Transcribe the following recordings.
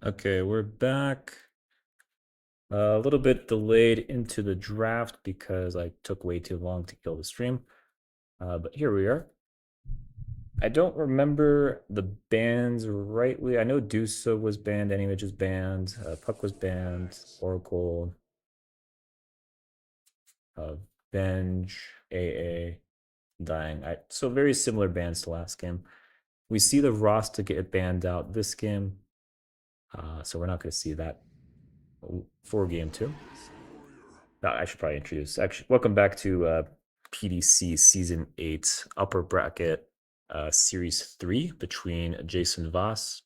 Okay, we're back. A little bit delayed into the draft because I took way too long to kill the stream. But here we are. I don't remember the bans rightly. I know Dusa was banned, Anyimage was banned, Puck was banned, Oracle, Venge, AA, Dying. So very similar bans to last game. We see the roster get banned out this game, so we're not going to see that for game 2. I should probably introduce. Actually, welcome back to PDC Season 8 Upper Bracket Series 3 between Jason Voss,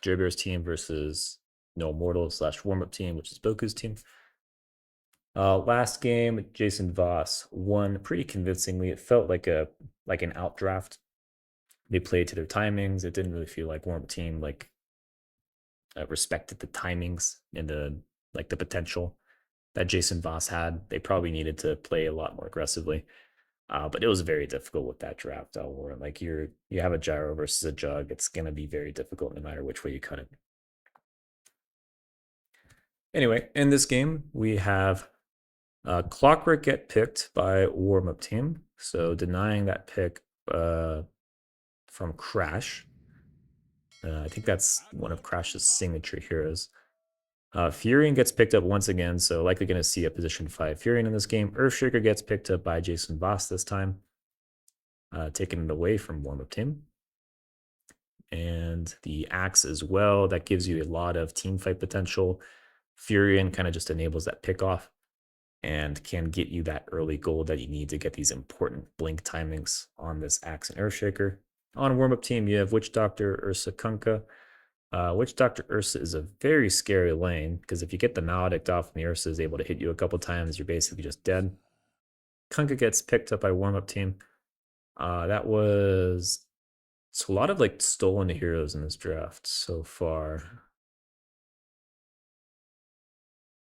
Jerbear's team, versus No Immortals / warm-up team, which is bo3's team. Last game, Jason Voss won pretty convincingly. It felt like an outdraft. They played to their timings. It didn't really feel like warm-up team respected the timings and the potential that Jason Voss had. They probably needed to play a lot more aggressively. But it was very difficult with that draft, Warren. Like you have a gyro versus a jug. It's gonna be very difficult no matter which way you cut it. Anyway, in this game, we have Clockwork get picked by warm-up team. So denying that pick from Crash. I think that's one of Crash's signature heroes. Furion gets picked up once again, so likely going to see a position 5 Furion in this game. Earthshaker gets picked up by Jason Voss this time, taking it away from warm-up team. And the Axe as well, that gives you a lot of team fight potential. Furion kind of just enables that pickoff and can get you that early gold that you need to get these important blink timings on this Axe and Earthshaker. On warm-up team, you have Witch Doctor, Ursa, Kunkka. Witch Doctor Ursa is a very scary lane because if you get the Maledict off and the Ursa is able to hit you a couple times, you're basically just dead. Kunkka gets picked up by warm-up team. That was a lot of like stolen heroes in this draft so far.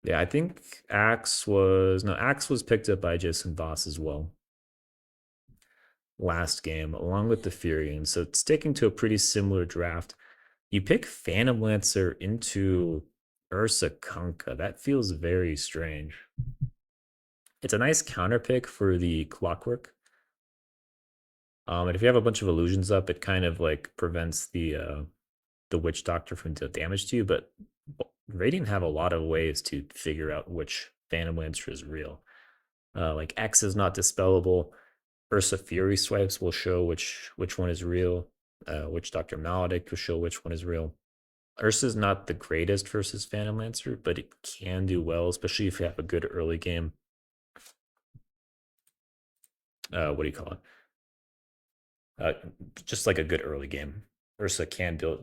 Yeah, I think Axe was picked up by Jason Voss as well last game, along with the Furion. So sticking to a pretty similar draft. You pick Phantom Lancer into Ursa Kunkka. That feels very strange. It's a nice counter pick for the Clockwork. And if you have a bunch of illusions up, it kind of like prevents the Witch Doctor from doing damage to you. But Radiant have a lot of ways to figure out which Phantom Lancer is real. Like X is not dispellable. Ursa Fury swipes will show which one is real. Witch Doctor Maledict will show which one is real. Ursa's not the greatest versus Phantom Lancer, but it can do well, especially if you have a good early game. What do you call it? Just like a good early game. Ursa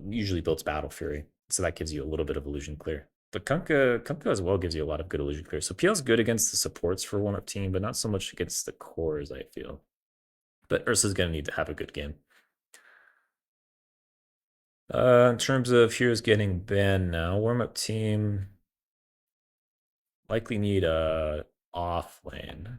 usually builds Battle Fury, so that gives you a little bit of illusion clear. But Kunkka as well gives you a lot of good illusion clear. So PL's good against the supports for warm-up team, but not so much against the cores, I feel. But Ursa's gonna need to have a good game. In terms of heroes getting banned now, warm-up team likely need a off lane.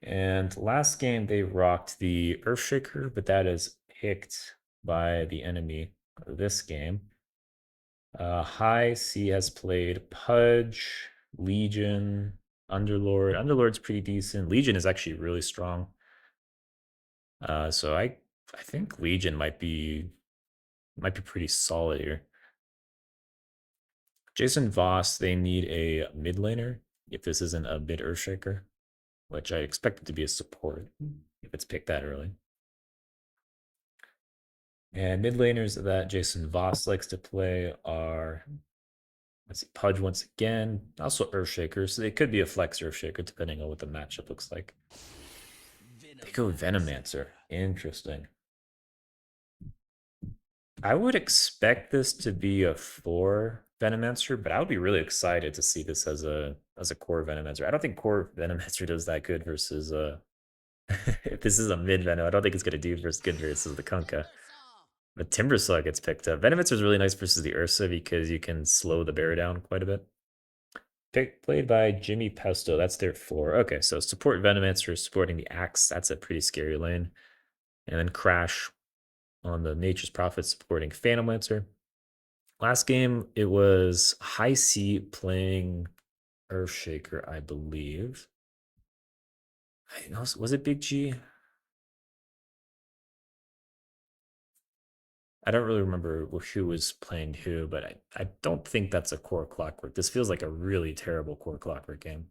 And last game they rocked the Earthshaker, but that is picked by the enemy this game. High C has played Pudge, Legion, Underlord. Underlord's pretty decent. Legion is actually really strong. So I think Legion might be pretty solid here. Jason Voss, they need a mid laner if this isn't a mid Earthshaker, which I expect it to be a support if it's picked that early. And mid laners that Jason Voss likes to play are, let's see, Pudge once again, also Earthshaker, so they could be a flex Earthshaker depending on what the matchup looks like. They go Venomancer. Interesting. I would expect this to be a 4 Venomancer, but I would be really excited to see this as a core Venomancer. I don't think core Venomancer does that good versus if this is a mid Venom, I don't think it's gonna do good versus the Kunkka. But Timbersaw gets picked up. Venomancer is really nice versus the Ursa because you can slow the bear down quite a bit. Played by Jimmy Pesto. That's their 4. Okay, so support Venomancer supporting the Axe. That's a pretty scary lane. And then Crash on the Nature's Prophet supporting Phantom Lancer. Last game, it was High C playing Earthshaker, I believe. Was it Big G? I don't really remember who was playing who, but I don't think that's a core Clockwork. This feels like a really terrible core Clockwork game.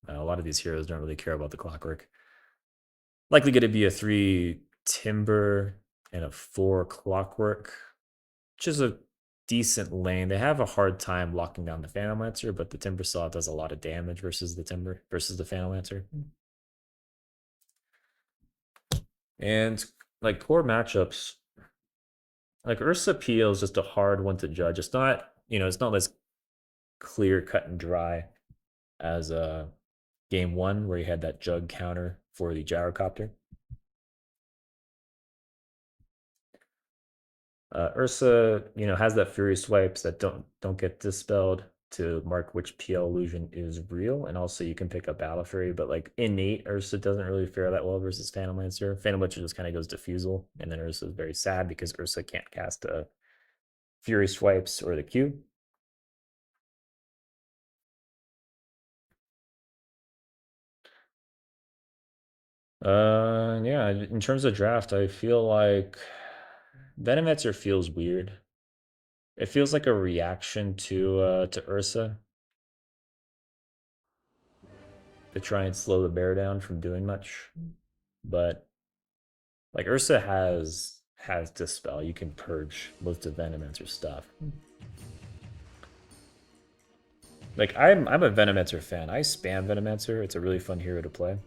A lot of these heroes don't really care about the Clockwork. Likely going to be a 3 Timber and a 4 Clockwork, which is a decent lane. They have a hard time locking down the Phantom Lancer, but the Timber Saw does a lot of damage versus the Timber, versus the Phantom Lancer. And like core matchups, like Ursa Peel is just a hard one to judge. It's not, it's not as clear cut and dry as game one where you had that jug counter for the gyrocopter. Ursa, has that Fury swipes that don't get dispelled to mark which PL illusion is real, and also you can pick up Battle Fury, but like innate Ursa doesn't really fare that well versus Phantom Lancer. Phantom Lancer just kind of goes diffusal, and then Ursa is very sad because Ursa can't cast Fury swipes or the Q. Yeah, in terms of draft, I feel like Venomancer feels weird. It feels like a reaction to Ursa to try and slow the bear down from doing much. But like Ursa has Dispel. You can purge most of Venomancer's stuff. Like I'm a Venomancer fan. I spam Venomancer. It's a really fun hero to play.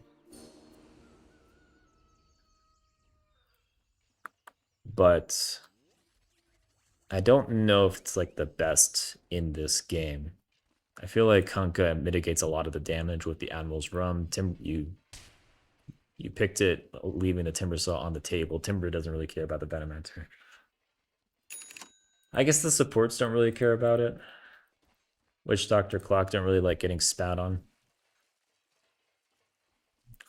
But I don't know if it's like the best in this game. I feel like Kunkka mitigates a lot of the damage with the Admiral's Rum. You picked it, leaving the Timber Saw on the table. Timber doesn't really care about the Venomancer. I guess the supports don't really care about it. Witch Doctor Clock don't really like getting spat on.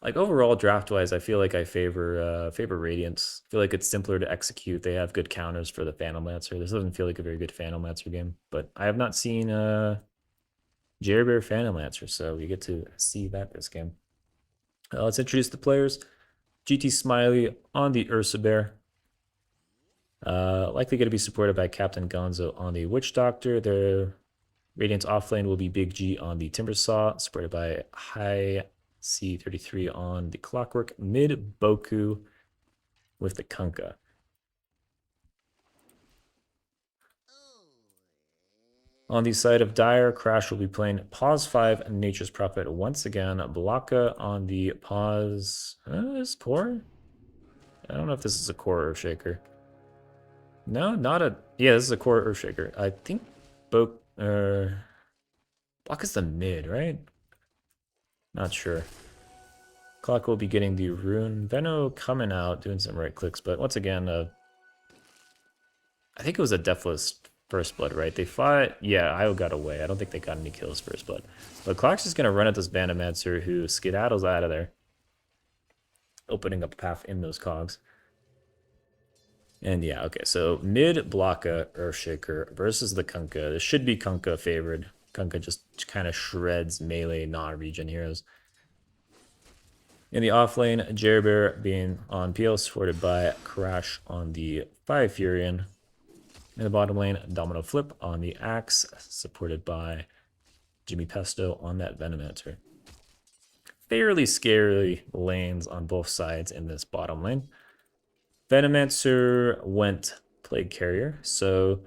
Like overall, draft wise, I feel like I favor Radiance. I feel like it's simpler to execute. They have good counters for the Phantom Lancer. This doesn't feel like a very good Phantom Lancer game, but I have not seen Jerry Bear Phantom Lancer, so we get to see that this game. Let's introduce the players. GT Smiley on the Ursa Bear. Likely going to be supported by Captain Gonzo on the Witch Doctor. Their Radiance offlane will be Big G on the Timber Saw, supported by High C33 on the Clockwork. Mid Boku with the Kunkka. On the side of Dire, Crash will be playing Pause 5 Nature's Prophet once again. Blocka on the Pause. Is core? I don't know if this is a core Earthshaker. No, not a. Yeah, this is a core Earthshaker. I think Blocka's the mid, right? Not sure. Clock will be getting the rune. Veno coming out, doing some right clicks, but once again, I think it was a Deathless First Blood, right? They fought. Yeah, Io got away. I don't think they got any kills First Blood. But Clock's just going to run at this Venomancer who skedaddles out of there, opening up a path in those cogs. And yeah, okay, so mid Blocka Earthshaker versus the Kunkka. This should be Kunkka favored. Kunkka just kind of shreds melee non-regen heroes. In the offlane, Jerbear being on PL, supported by Crash on the 5 Furion. In the bottom lane, Domino Flip on the Axe, supported by Jimmy Pesto on that Venomancer. Fairly scary lanes on both sides in this bottom lane. Venomancer went Plague Carrier, so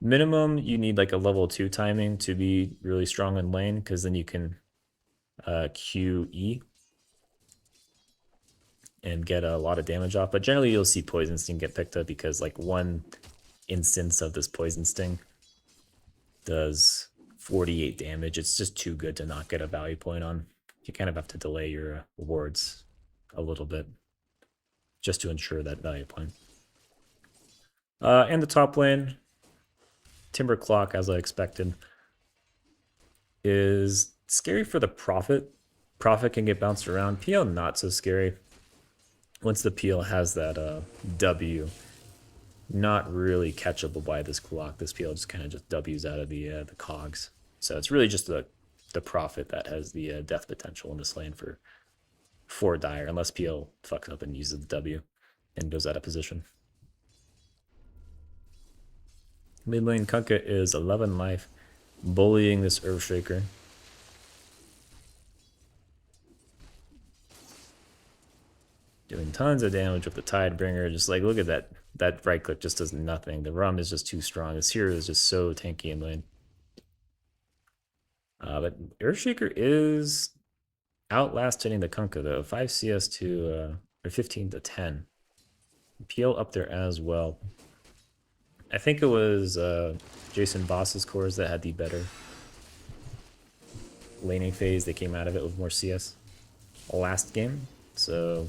minimum you need like a level 2 timing to be really strong in lane, because then you can QE and get a lot of damage off. But generally you'll see Poison Sting get picked up because like one instance of this Poison Sting does 48 damage. It's just too good to not get a value point on. You kind of have to delay your rewards a little bit just to ensure that value point. In the top lane, Timber Clock, as I expected, is scary for the Prophet. Prophet can get bounced around. PL not so scary. once the PL has that W, not really catchable by this clock. This PL just kind of just W's out of the cogs. So it's really just the Prophet that has the death potential in this lane for Dire, unless PL fucks up and uses the W and goes out of position. Mid lane Kunkka is 11 life, bullying this Earthshaker. Doing tons of damage with the Tidebringer. Just like, look at that. That right click just does nothing. The Rum is just too strong. This hero is just so tanky in lane. But Earthshaker is outlasting the Kunkka though. 5 CS to or 15 to 10. PL up there as well. I think it was Jason Boss's cores that had the better laning phase. They came out of it with more CS last game. So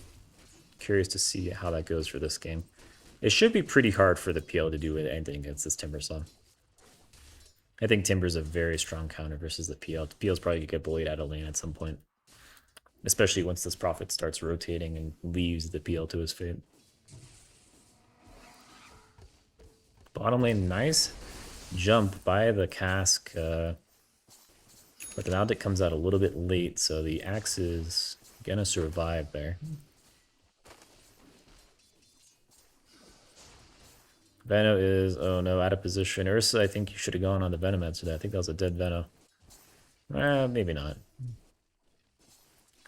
curious to see how that goes for this game. It should be pretty hard for the PL to do anything against this Timbersaw. I think Timber's a very strong counter versus the PL. The PL's probably going to get bullied out of lane at some point. Especially once this Prophet starts rotating and leaves the PL to his fate. Bottom lane, nice jump by the cask. But the Maldic comes out a little bit late, so the Axe is going to survive there. Veno is, oh no, out of position. Ursa, I think you should have gone on the Venomancer today. I think that was a dead Veno. Maybe not.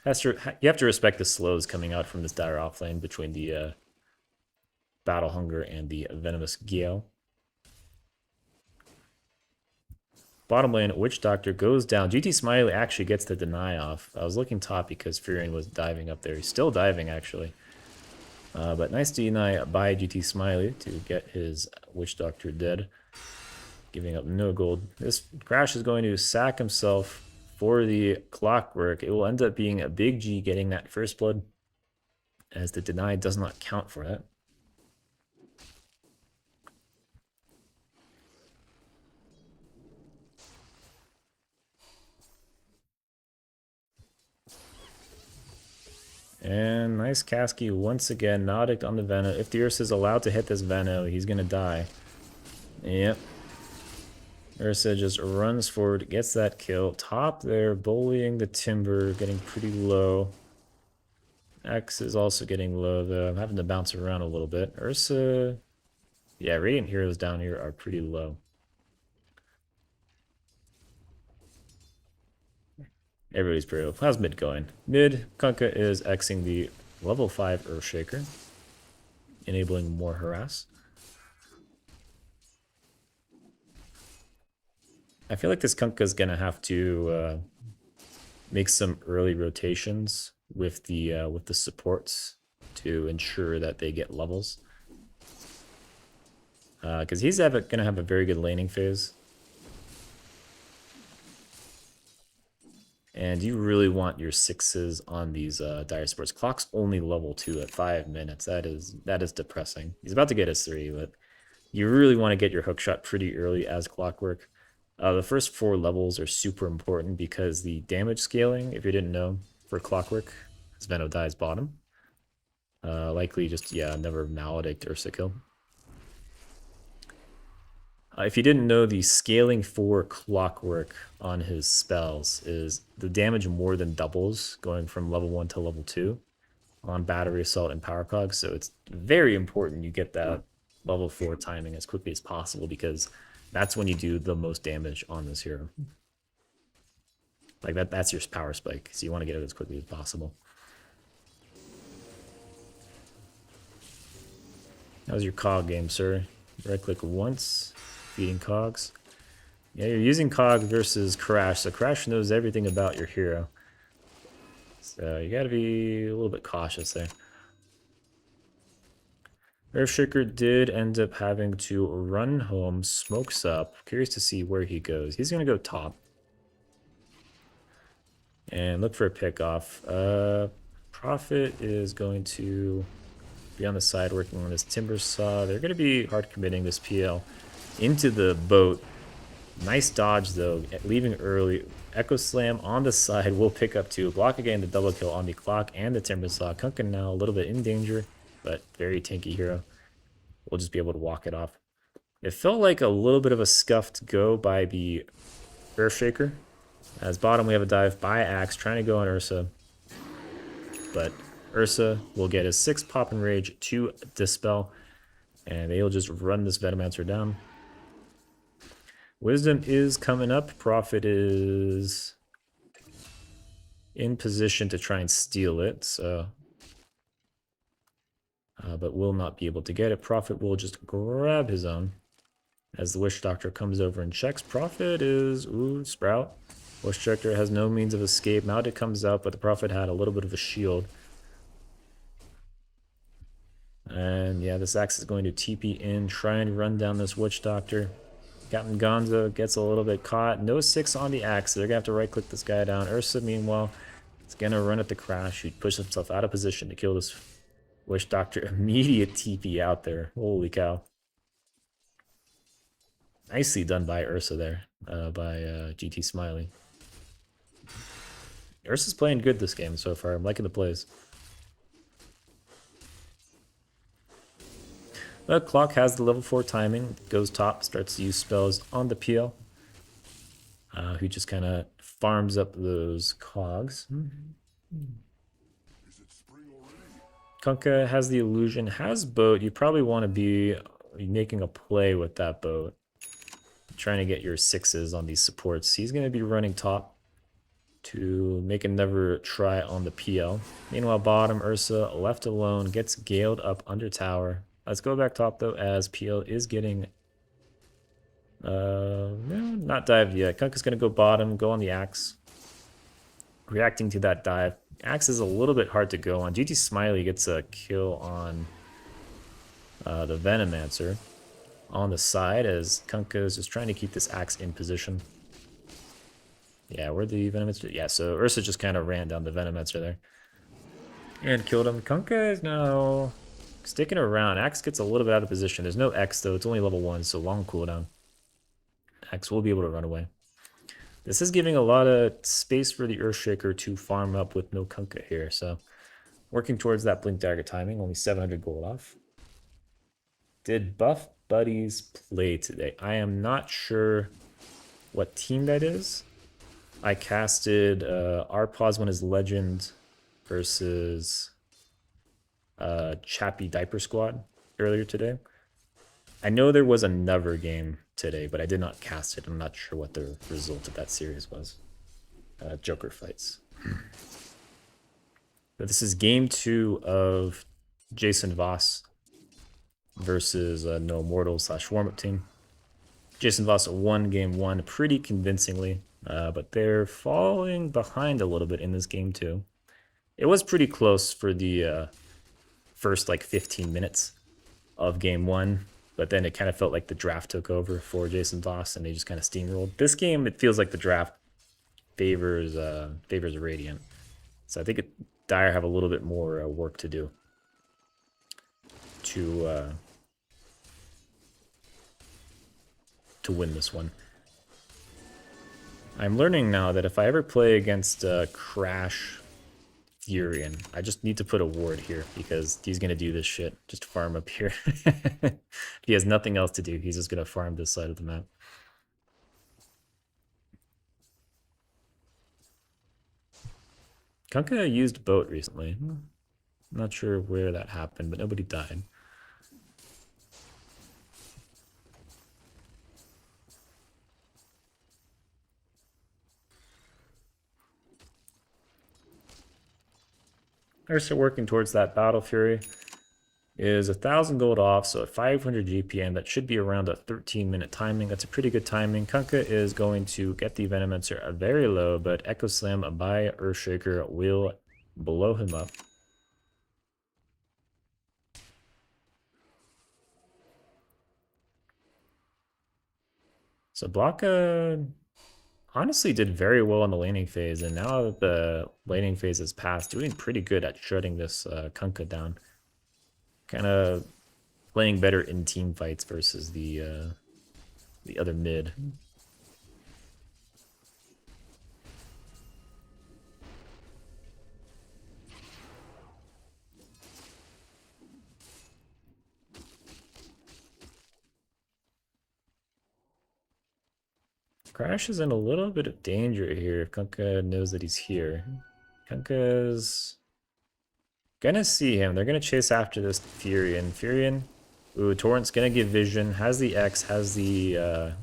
You have to respect the slows coming out from this Dire offlane between the Battle Hunger and the Venomous Gale. Bottom lane, Witch Doctor goes down. GT Smiley actually gets the deny off. I was looking top because Furion was diving up there. He's still diving, actually. But nice deny by GT Smiley to get his Witch Doctor dead. Giving up no gold. This Crash is going to sack himself for the Clockwork. It will end up being a big G getting that first blood, as the deny does not count for that. And nice Kasky once again, Nodic on the Veno. If the Ursa is allowed to hit this Veno, he's going to die. Yep. Ursa just runs forward, gets that kill. Top there, bullying the Timber, getting pretty low. X is also getting low, though. I'm having to bounce around a little bit. Ursa... Yeah, Radiant Heroes down here are pretty low. Everybody's pretty low. How's mid going? Mid, Kunkka is Xing the level 5 Earthshaker, enabling more harass. I feel like this Kunkka is going to have to make some early rotations with the supports to ensure that they get levels. Because he's going to have a very good laning phase. And you really want your 6s on these Dire Sports. Clock's only level 2 at 5 minutes. That is depressing. He's about to get his 3, but you really want to get your hookshot pretty early as Clockwork. The first 4 levels are super important because the damage scaling, if you didn't know, for Clockwork, as Veno dies bottom. Likely just, yeah, never Maledict Ursa kill. If you didn't know, the scaling for Clockwork on his spells is the damage more than doubles going from level 1 to level 2 on Battery Assault and Power Cog. So it's very important you get that level 4 timing as quickly as possible because that's when you do the most damage on this hero. Like that's your power spike, so you want to get it as quickly as possible. How's your cog game, sir? Right click once. Feeding cogs. Yeah, you're using cog versus Crash, so Crash knows everything about your hero. So you gotta be a little bit cautious there. Earthshaker did end up having to run home, smokes up. Curious to see where he goes. He's gonna go top. And look for a pickoff. Prophet is going to be on the side working on this Timbersaw. They're gonna be hard committing this PL into the boat. Nice dodge, though, leaving early. Echo Slam on the side will pick up 2. Block again the double kill on the clock and the Timber Saw. Kunkka now a little bit in danger, but very tanky hero. We'll just be able to walk it off. It felt like a little bit of a scuffed go by the Earthshaker. As bottom, we have a dive by Axe, trying to go on Ursa. But Ursa will get his 6 pop and rage to Dispel, and they'll just run this Venomancer down. Wisdom is coming up. Prophet is in position to try and steal it, so but will not be able to get it. Prophet will just grab his own. As the Witch Doctor comes over and checks, Prophet is, ooh, Sprout. Witch Doctor has no means of escape. Maldic comes out, but the Prophet had a little bit of a shield. And yeah, this Axe is going to TP in, try and run down this Witch Doctor. Captain Gonzo gets a little bit caught. No 6 on the Axe, so they're going to have to right-click this guy down. Ursa, meanwhile, is going to run at the Crash. He pushes himself out of position to kill this Witch Doctor. Immediate TP out there. Holy cow. Nicely done by Ursa there, by GT Smiley. Ursa's playing good this game so far. I'm liking the plays. The clock has the level 4 timing. Goes top, starts to use spells on the PL. Who just kind of farms up those cogs. Kunkka has the illusion, has boat. You probably want to be making a play with that boat. Trying to get your 6s on these supports. He's going to be running top to make another try on the PL. Meanwhile, bottom, Ursa left alone, gets galed up under tower. Let's go back top, though, as PL is getting... no, not dived yet. Kunkka's going to go bottom, go on the Axe. Reacting to that dive. Axe is a little bit hard to go on. GT Smiley gets a kill on the Venomancer on the side, as Kunkka is just trying to keep this Axe in position. Yeah, where'd the Venomancer... Yeah, so Ursa just kind of ran down the Venomancer there. And killed him. Kunkka is now... sticking around. Axe gets a little bit out of position. There's no X, though. It's only level 1, so long cooldown. Axe will be able to run away. This is giving a lot of space for the Earthshaker to farm up with no Kunkka here, so working towards that Blink Dagger timing. Only 700 gold off. Did Buff Buddies play today? I am not sure what team that is. I casted Arpaz when his Legend versus... Chappie Diaper Squad earlier today. I know there was another game today, but I did not cast it. I'm not sure what the result of that series was. Joker fights. But this is game 2 of Jason Voss versus no Immortals / warm-up team. Jason Voss won game 1 pretty convincingly, but they're falling behind a little bit in this game 2. It was pretty close for the first like 15 minutes of game 1, but then it kind of felt like the draft took over for Jason Voss and they just kind of steamrolled. This game, it feels like the draft favors Radiant, so I think Dire have a little bit more work to do to win this one. I'm learning now that if I ever play against Crash Furion, I just need to put a ward here because he's going to do this shit. Just farm up here. He has nothing else to do. He's just going to farm this side of the map. Kunkka used boat recently. Not sure where that happened, but nobody died. Ursa working towards that Battle Fury is 1,000 gold off, so at 500 GPM, that should be around a 13-minute timing. That's a pretty good timing. Kunkka is going to get the Venomancer very low, but Echo Slam by Earthshaker will blow him up. So Blanca honestly did very well in the laning phase, and now that the laning phase has passed, doing pretty good at shutting this Kunkka down. Kind of playing better in team fights versus the other mid. Crash is in a little bit of danger here if Kunkka knows that he's here. Kunkka's gonna see him. They're gonna chase after this Furion. Furion, ooh, Torrent's gonna give vision, has the X, has the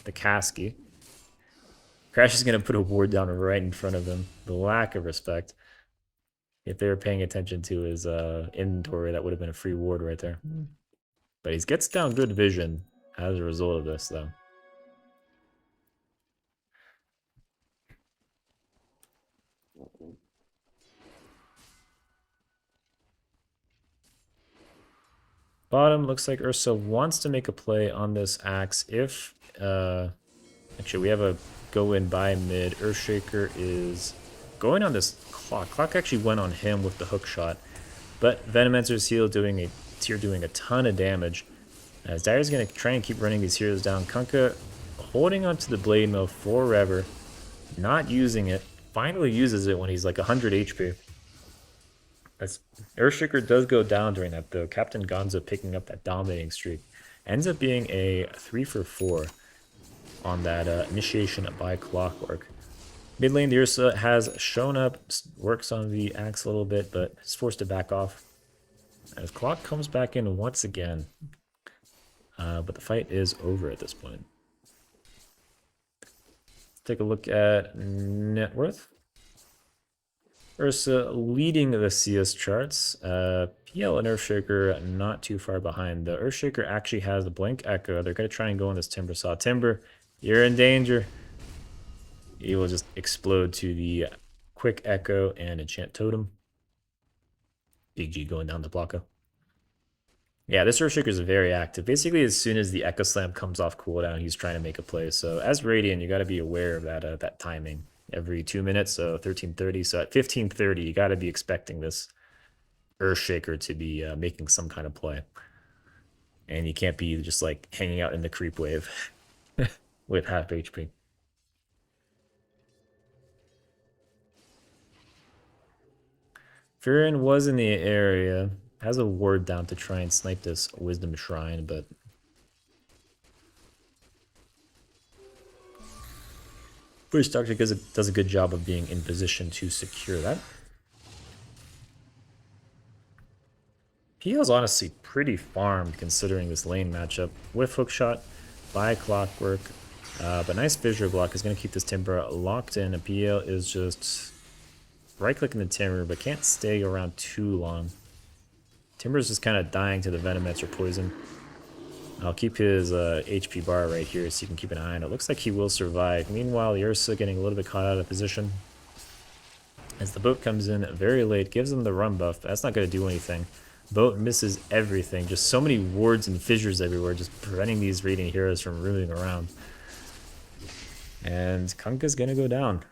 Kasky. Crash is gonna put a ward down right in front of him. The lack of respect. If they were paying attention to his inventory, that would have been a free ward right there. But he gets down good vision as a result of this, though. Bottom looks like Ursa wants to make a play on this axe. If actually we have a go in by mid. Earthshaker is going on this clock. Clock actually went on him with the hook shot, but Venomancer's heal doing a ton of damage. As Dyer's gonna try and keep running these heroes down. Kunkka holding onto the blade mill forever, not using it. Finally uses it when he's like 100 HP. Earthshaker does go down during that though. Captain Gonzo picking up that dominating streak. Ends up being a 3 for 4 on that initiation by Clockwork. Mid lane, the Ursa has shown up, works on the axe a little bit, but is forced to back off. As Clock comes back in once again. But the fight is over at this point. Let's take a look at net worth. Ursa leading the CS charts. PL and Earthshaker not too far behind. The Earthshaker actually has the Blink Echo. They're going to try and go on this Timber Saw. Timber, you're in danger. He will just explode to the Quick Echo and Enchant Totem. Big G going down the Blocko. Yeah, this Earthshaker is very active. Basically, as soon as the Echo Slam comes off cooldown, he's trying to make a play. So as Radiant, you got to be aware of that timing. Every 2 minutes, so 13:30. So at 15:30, you got to be expecting this Earthshaker to be making some kind of play. And you can't be just like hanging out in the creep wave with half HP. Furion was in the area, has a ward down to try and snipe this Wisdom Shrine, but British Doctor does a good job of being in position to secure that. PL's honestly pretty farmed considering this lane matchup. With hookshot by Clockwork, but nice visual block is going to keep this Timber locked in. And PL is just right-clicking the Timber, but can't stay around too long. Timber's just kind of dying to the Venomancer poison. I'll keep his HP bar right here so you can keep an eye on it. Looks like he will survive. Meanwhile, the Ursa getting a little bit caught out of position. As the boat comes in very late, gives him the run buff. That's not going to do anything. Boat misses everything. Just so many wards and fissures everywhere, just preventing these Radiant heroes from moving around. And Kunkka's going to go down.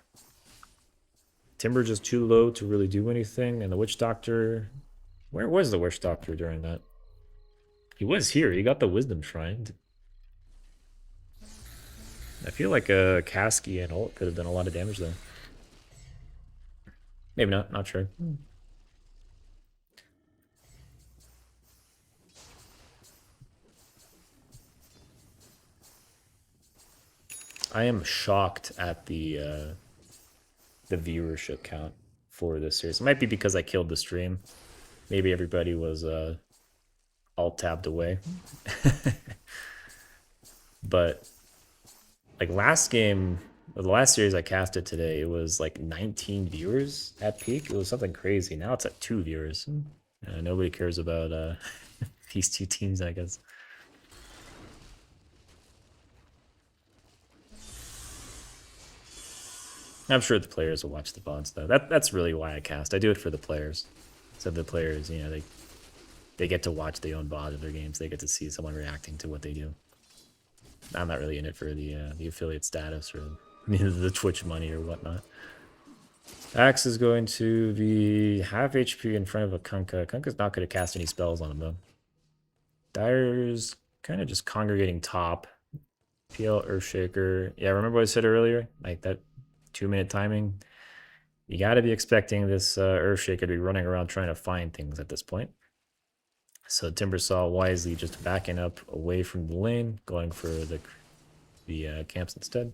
Timber just too low to really do anything. And the Witch Doctor... Where was the Witch Doctor during that? He was here. He got the Wisdom Shrine. I feel like a Kasky and ult could have done a lot of damage there. Maybe not. Not sure. I am shocked at the viewership count for this series. It might be because I killed the stream. Maybe everybody was alt tabbed away. But like last game, or the last series I casted today, it was like 19 viewers at peak. It was something crazy. Now it's at 2 viewers. Nobody cares about these two teams, I guess. I'm sure the players will watch the VODs though. That's really why I cast. I do it for the players. So the players, you know, they get to watch their own VOD of their games. They get to see someone reacting to what they do. I'm not really in it for the affiliate status or the Twitch money or whatnot. Axe is going to be half HP in front of a Kunkka. Kunkka's not going to cast any spells on him though. Dyer's kind of just congregating top. PL Earthshaker. Yeah, remember what I said earlier? Like that 2-minute timing. You got to be expecting this Earthshaker to be running around trying to find things at this point. So Timbersaw wisely just backing up away from the lane, going for the the camps instead.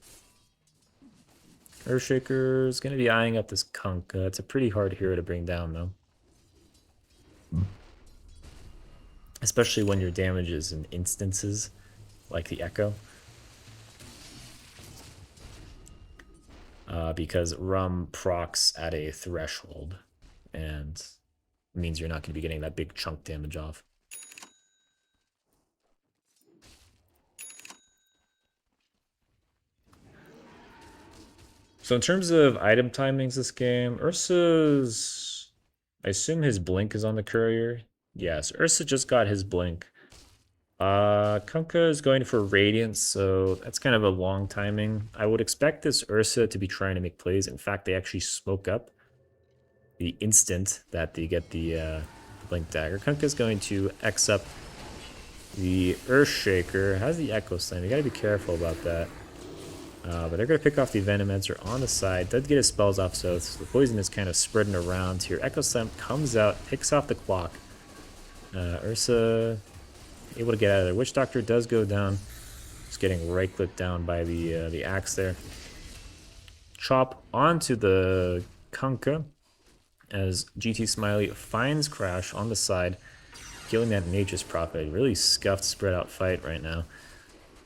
Earthshaker is going to be eyeing up this Kunkka. It's a pretty hard hero to bring down, though. Especially when your damage is in instances, like the Echo. Because Rum procs at a threshold, and means you're not going to be getting that big chunk damage off. So in terms of item timings this game, Ursa's... I assume his blink is on the courier. Yes, Ursa just got his blink. Kunkka is going for Radiance, so that's kind of a long timing. I would expect this Ursa to be trying to make plays. In fact, they actually smoke up the instant that they get the Blink Dagger. Kunkka is going to X up the Earthshaker. Has the Echo Slam. You gotta be careful about that. But they're going to pick off the Venomancer on the side. Does get his spells off, so the poison is kind of spreading around here. Echo Slam comes out, picks off the clock. Ursa able to get out of there. Witch Doctor does go down. Just getting right-clipped down by the axe there. Chop onto the Kunkka as GT Smiley finds Crash on the side, killing that Nature's Prophet. Really scuffed, spread out fight right now,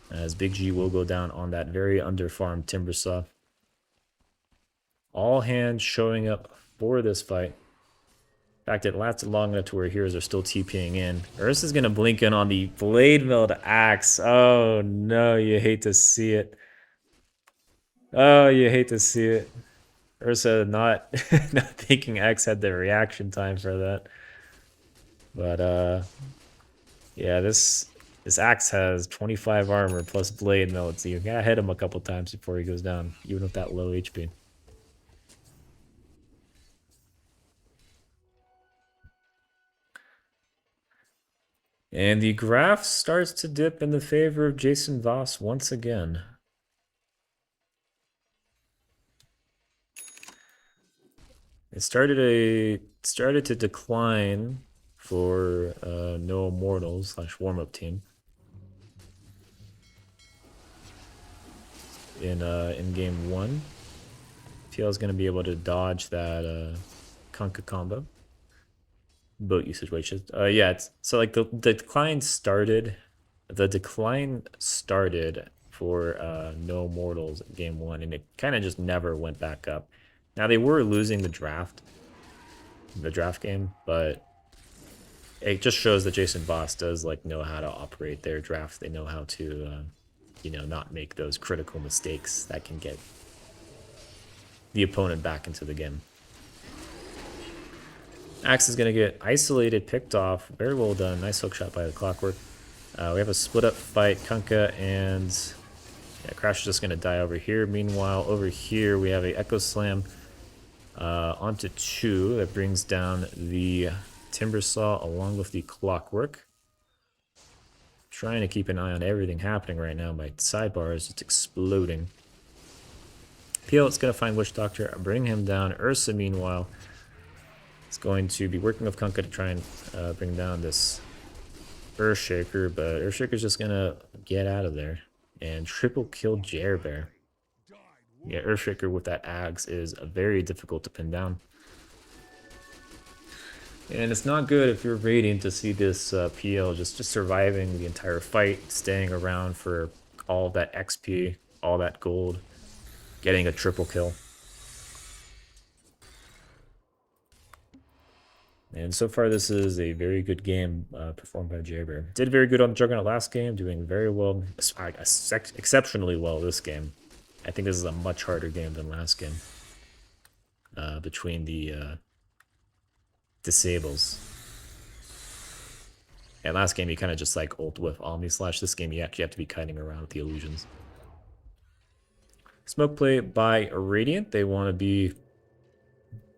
as Big G will go down on that very underfarmed Timbersaw. All hands showing up for this fight. In fact, it lasted long enough to where heroes are still TPing in. Ursa's going to blink in on the Blade Milled Axe. Oh no, you hate to see it. Oh, you hate to see it. Ursa not, not thinking X had the reaction time for that. But yeah, this axe has 25 armor plus blade meld, so you gotta hit him a couple times before he goes down, even with that low HP. And the graph starts to dip in the favor of Jason Voss once again. It started to decline for No Immortals / warm-up team in game 1. TL is going to be able to dodge that Kunkka combo. Boat usage wages. Yeah, so like the decline started. The decline started for No Mortals in game 1, and it kind of just never went back up. Now they were losing the draft game, but it just shows that Jason Voss does like know how to operate their drafts. They know how to, you know, not make those critical mistakes that can get the opponent back into the game. Axe is going to get isolated, picked off. Very well done. Nice hook shot by the Clockwork. We have a split up fight. Kunkka and Crash is just going to die over here. Meanwhile, over here we have a Echo Slam onto 2 that brings down the Timbersaw along with the Clockwork. Trying to keep an eye on everything happening right now. My sidebar is just exploding. PL is going to find Witch Doctor, bring him down. Ursa, meanwhile, is going to be working with Kunkka to try and bring down this Earthshaker, but Earthshaker's just going to get out of there and triple kill Jerbear. Yeah, Earthshaker with that Axe is very difficult to pin down. And it's not good if you're Radiant to see this PL just surviving the entire fight, staying around for all that XP, all that gold, getting a triple kill. And so far, this is a very good game performed by Jerbear. Did very good on the Juggernaut last game, doing very well, exceptionally well this game. I think this is a much harder game than last game. Between the disables. And last game, you kind of just like ult with Omni Slash. This game, you actually have to be kiting around with the illusions. Smoke play by Radiant. They want to be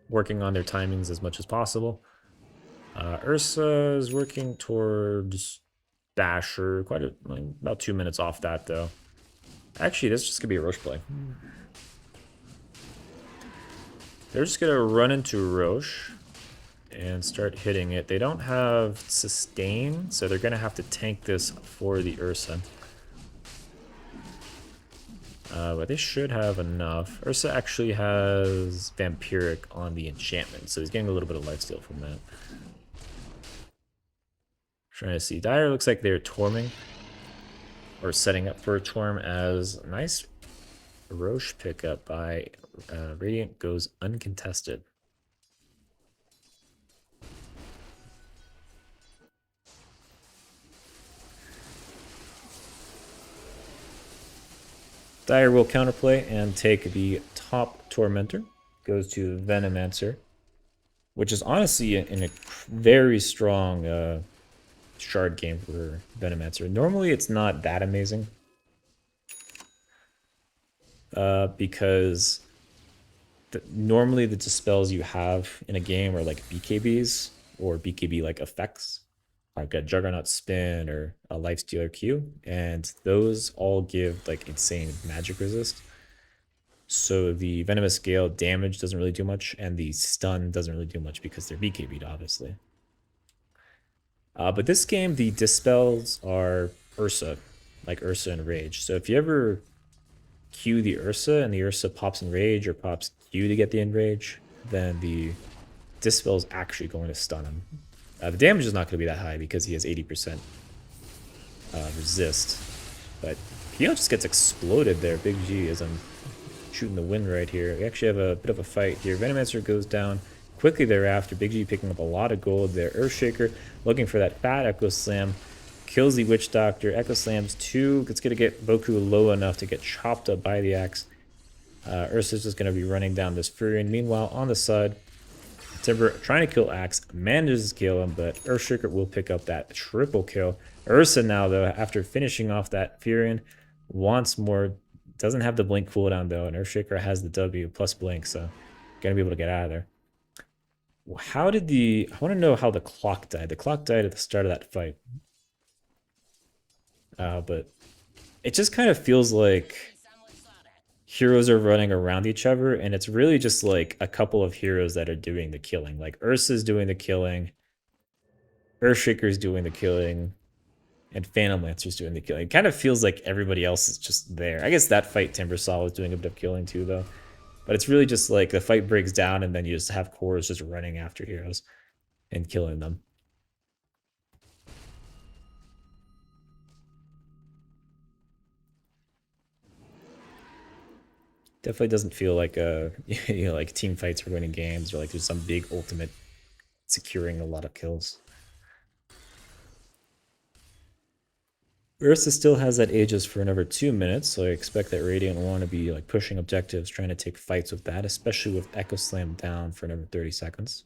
working on their timings as much as possible. Ursa is working towards Basher. About 2 minutes off that, though. Actually, this is just going to be a Roche play. They're just going to run into Roche and start hitting it. They don't have sustain, so they're going to have to tank this for the Ursa. But they should have enough. Ursa actually has Vampiric on the enchantment, so he's getting a little bit of lifesteal from that. Trying to see. Dire looks like they're torming. Or setting up for a torm as a nice Roche pickup by Radiant goes uncontested. Dire will counterplay and take the top Tormentor. Goes to Venomancer, which is honestly in a very strong shard game for Venomancer. Normally it's not that amazing. Because normally the dispels you have in a game are like BKBs or BKB like effects, like a Juggernaut Spin or a Lifestealer Q, and those all give like insane magic resist. So the Venomous Gale damage doesn't really do much, and the stun doesn't really do much because they're BKB'd, obviously. But this game, the dispels are Ursa, like Ursa and Rage. So if you ever Q the Ursa and the Ursa pops Enrage or pops Q to get the Enrage, then the Dispel is actually going to stun him. The damage is not going to be that high because he has 80% resist. But PL just gets exploded there. Big G as I'm shooting the wind right here. We actually have a bit of a fight here. Venomancer goes down quickly thereafter. Big G picking up a lot of gold there. Earthshaker looking for that fat Echo Slam. Kills the Witch Doctor. Echo Slams 2. It's going to get bo3 low enough to get chopped up by the axe. Ursa's just going to be running down this Furion. Meanwhile, on the side, Timber trying to kill Axe. Manages to kill him, but Earthshaker will pick up that triple kill. Ursa now, though, after finishing off that Furion, wants more. Doesn't have the Blink cooldown, though, and Earthshaker has the W plus Blink, so going to be able to get out of there. How did the... I want to know how the clock died. The clock died at the start of that fight. But it just kind of feels like heroes are running around each other, and it's really just like a couple of heroes that are doing the killing. Like Ursa's doing the killing, Earthshaker's doing the killing, and Phantom Lancer's doing the killing. It kind of feels like everybody else is just there. I guess that fight Timbersaw was doing a bit of killing too, though. But it's really just like the fight breaks down, and then you just have cores just running after heroes and killing them. Definitely doesn't feel like like team fights are winning games, or like there's some big ultimate securing a lot of kills. Ursa still has that Aegis for another 2 minutes, so I expect that Radiant will want to be like pushing objectives, trying to take fights with that, especially with Echo Slam down for another 30 seconds.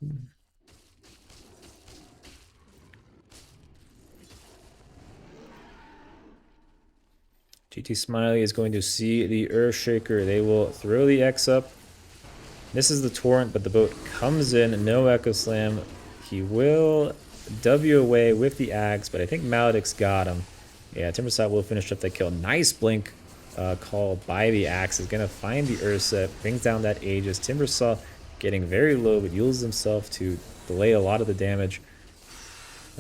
GT Smiley is going to see the Earthshaker. They will throw the X up. Misses the Torrent, but the boat comes in. No Echo Slam. He will W away with the Axe, but I think Maledict's got him. Yeah, Timbersaw will finish up that kill. Nice Blink call by the Axe. Is going to find the Ursa. Brings down that Aegis. Timbersaw getting very low, but uses himself to delay a lot of the damage.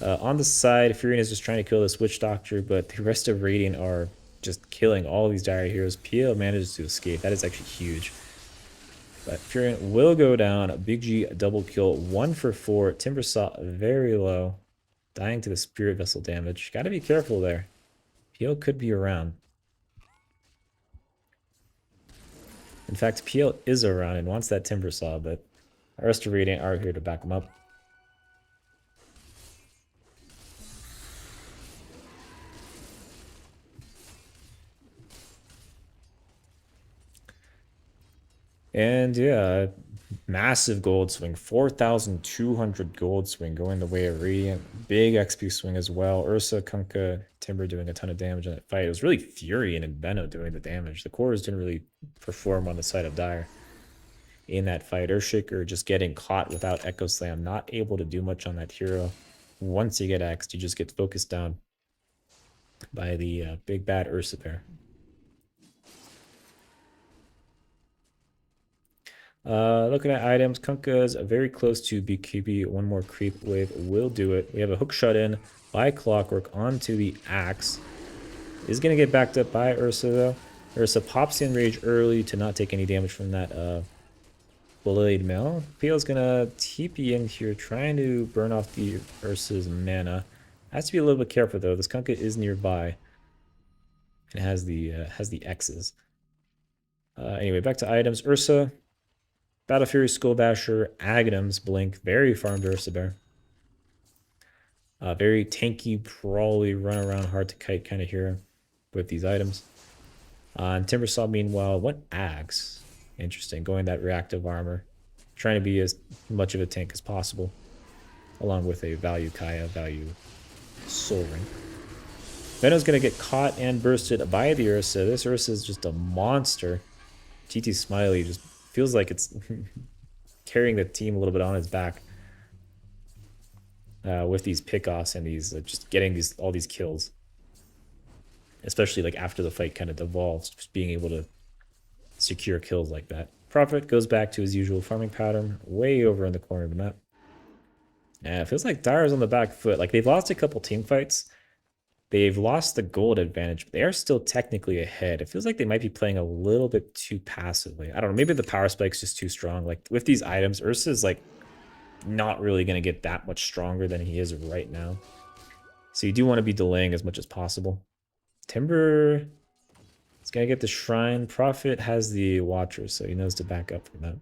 On the side, Furion is just trying to kill this Witch Doctor, but the rest of Radiant are just killing all these dire heroes. PL manages to escape. That is actually huge. But Furion will go down. Big G double kill. 1 for 4. Timbersaw very low. Dying to the Spirit Vessel damage. Gotta be careful there. PL could be around. In fact, PL is around and wants that Timbersaw, but the rest of Radiant are here to back him up. And yeah, massive gold swing, 4,200 gold swing going the way of Radiant. Big XP swing as well. Ursa, Kunkka, Timber doing a ton of damage in that fight. It was really Furion and Benno doing the damage. The cores didn't really perform on the side of Dire in that fight. Earthshaker just getting caught without Echo Slam, not able to do much on that hero. Once you get X'd, you just get focused down by the big bad Ursa pair. Looking at items, Kunkka's very close to BKB. One more creep wave will do it. We have a hook shut in by Clockwork onto the Axe. Is going to get backed up by Ursa, though. Ursa pops in rage early to not take any damage from that Blade Mail. PL's gonna TP in here, trying to burn off the Ursa's mana. Has to be a little bit careful though. This Kunkka is nearby. And has the X's. Anyway, back to items. Ursa, Battle Fury, Skull Basher, Aghanims, Blink. Very farmed Ursa Bear. Very tanky, brawly, run around, hard to kite kind of hero with these items. And Timbersaw, meanwhile, went Axe. Interesting, going that reactive armor. Trying to be as much of a tank as possible. Along with a value Kaya, value Soul Ring. Venom's going to get caught and bursted by the Ursa. This Ursa is just a monster. GT Smiley just feels like it's carrying the team a little bit on his back. With these pickoffs and these just getting all these kills. Especially like after the fight kind of devolves, just being able to secure kills like that. Prophet goes back to his usual farming pattern, way over in the corner of the map. And it feels like Dire's on the back foot. Like they've lost a couple team fights. They've lost the gold advantage, but they are still technically ahead. It feels like they might be playing a little bit too passively. I don't know, maybe the power spike's just too strong. Like with these items, Ursa's like not really going to get that much stronger than he is right now. So you do want to be delaying as much as possible. Timber is going to get the Shrine. Prophet has the Watcher, so he knows to back up from that.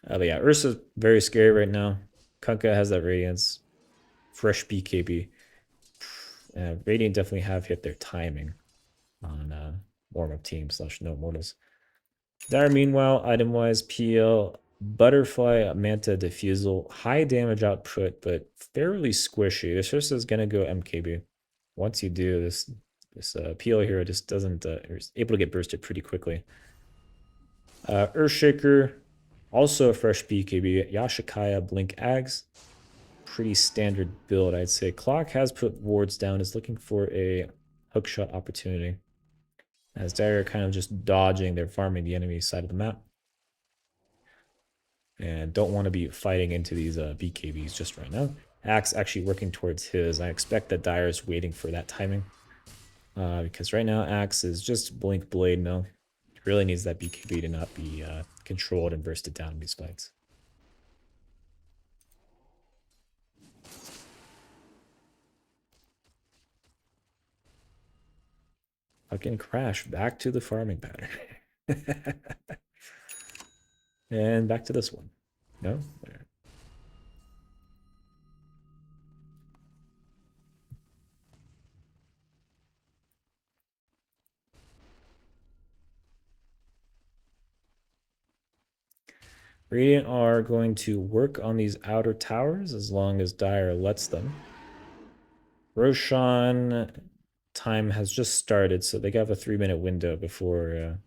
But yeah, Ursa's very scary right now. Kunkka has that Radiance. Fresh BKB. Radiant definitely have hit their timing on warm-up team / no Immortals. Dire, meanwhile, item-wise, PL, Butterfly, Manta, Diffusal, high damage output, but fairly squishy. This just is going to go MKB. Once you do, this PL hero just doesn't, is able to get bursted pretty quickly. Earthshaker, also a fresh BKB. Yashikaya, Blink Ags. Pretty standard build, I'd say. Clock has put wards down, is looking for a hookshot opportunity. As Dire are kind of just dodging, they're farming the enemy side of the map. And don't want to be fighting into these BKBs just right now. Axe actually working towards his. I expect that Dire is waiting for that timing. Because right now Axe is just Blink Blade Mill. Really needs that BKB to not be controlled and bursted down in these fights. Fucking crash back to the farming pattern. And back to this one. No? There. Radiant are going to work on these outer towers as long as Dire lets them. Roshan time has just started, so they have a 3-minute window before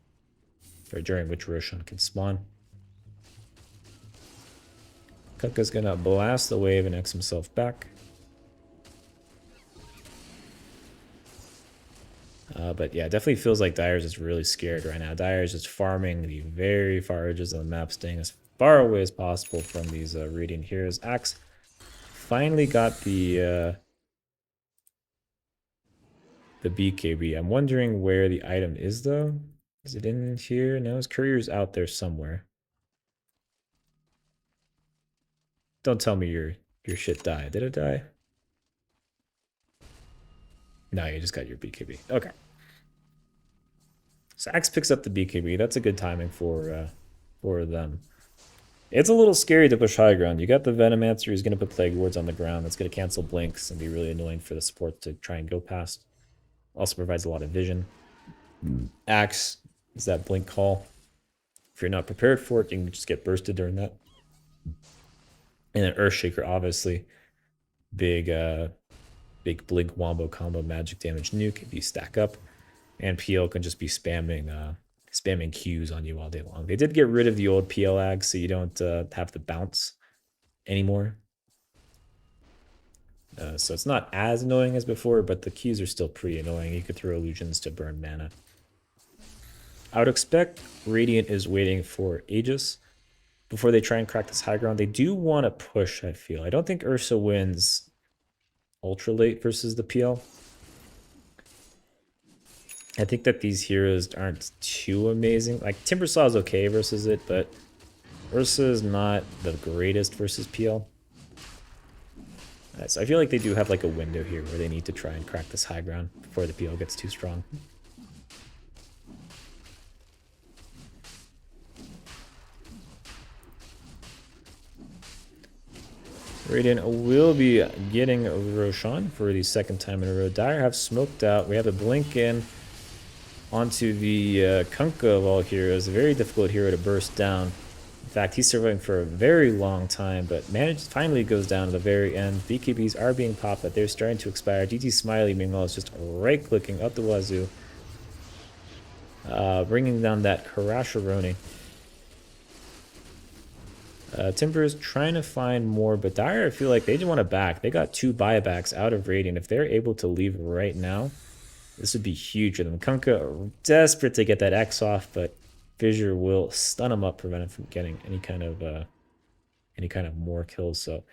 or during which Roshan can spawn. Kunkka's gonna blast the wave and X himself back. But yeah, it definitely feels like Dire's is really scared right now. Dire's just farming the very far edges of the map, staying as far away as possible from these Radiant heroes. Axe finally got the BKB. I'm wondering where the item is though. Is it in here? No, his courier's out there somewhere. Don't tell me your shit died. Did it die? No, you just got your BKB. Okay. So Axe picks up the BKB. That's a good timing for them. It's a little scary to push high ground. You got the Venomancer who's going to put Plague Wards on the ground. That's going to cancel Blinks and be really annoying for the support to try and go past. Also provides a lot of vision. Axe is that Blink call. If you're not prepared for it, you can just get bursted during that. And then Earthshaker, obviously. Big Blink Wombo combo magic damage nuke if you stack up. And PL can just be spamming Qs on you all day long. They did get rid of the old PL ag, so you don't have the bounce anymore. So it's not as annoying as before, but the Qs are still pretty annoying. You could throw illusions to burn mana. I would expect Radiant is waiting for Aegis before they try and crack this high ground. They do want to push, I feel. I don't think Ursa wins ultra late versus the PL. I think that these heroes aren't too amazing. Like Timbersaw is okay versus it, but Ursa is not the greatest versus PL. So I feel like they do have like a window here where they need to try and crack this high ground before the PL gets too strong. Radiant will be getting Roshan for the second time in a row. Dire have smoked out. We have a blink in onto the Kunkka of all heroes. A very difficult hero to burst down. In fact, he's surviving for a very long time, but finally goes down at the very end. BKBs are being popped, but they're starting to expire. DT Smiley, meanwhile, is just right-clicking up the wazoo, bringing down that Karasharoni. Timber is trying to find more, but Dire, I feel like they just want to back. They got 2 buybacks out of Radiant. If they're able to leave right now, this would be huge for them. Kunkka are desperate to get that X off, but Fissure will stun him up, prevent him from getting any kind of more kills. So